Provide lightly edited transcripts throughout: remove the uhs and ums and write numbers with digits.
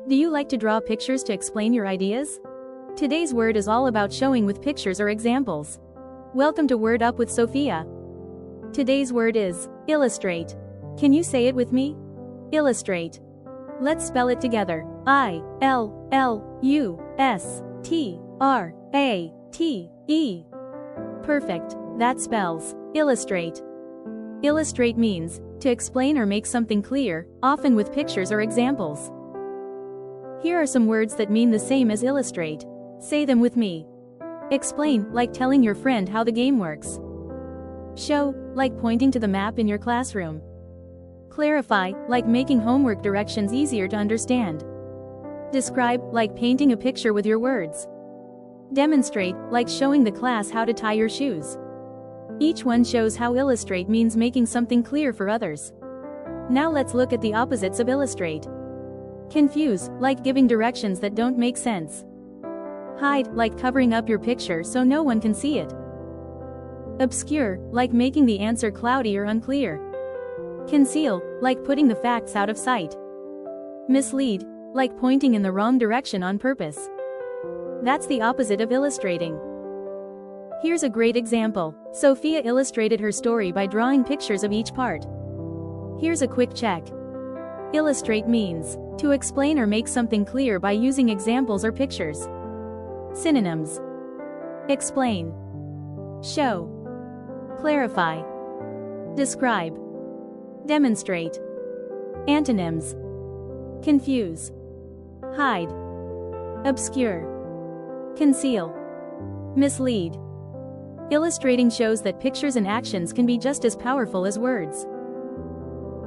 Do you like to draw pictures to explain your ideas? Today's word is all about showing with pictures or examples. Welcome to Word Up with Sofia. Today's word is illustrate. Can you say it with me? Illustrate. Let's spell it together. I-L-L-U-S-T-R-A-T-E. Perfect. That spells illustrate. Illustrate means to explain or make something clear, often with pictures or examples. Here are some words that mean the same as illustrate. Say them with me. Explain, like telling your friend how the game works. Show, like pointing to the map in your classroom. Clarify, like making homework directions easier to understand. Describe, like painting a picture with your words. Demonstrate, like showing the class how to tie your shoes. Each one shows how illustrate means making something clear for others. Now let's look at the opposites of illustrate. Confuse, like giving directions that don't make sense. Hide, like covering up your picture so no one can see it. Obscure, like making the answer cloudy or unclear. Conceal, like putting the facts out of sight. Mislead, like pointing in the wrong direction on purpose. That's the opposite of illustrating. Here's a great example. Sofia illustrated her story by drawing pictures of each part. Here's a quick check. Illustrate means to explain or make something clear by using examples or pictures. Synonyms: explain, show, clarify, describe, demonstrate. Antonyms: confuse, hide, obscure, conceal, mislead. Illustrating shows that pictures and actions can be just as powerful as words.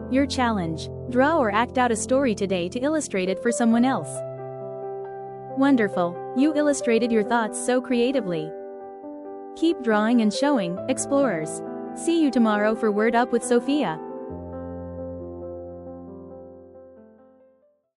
Your challenge: draw or act out a story today to illustrate it for someone else. Wonderful, you illustrated your thoughts so creatively. Keep drawing and showing, explorers. See you tomorrow for Word Up with Sofia.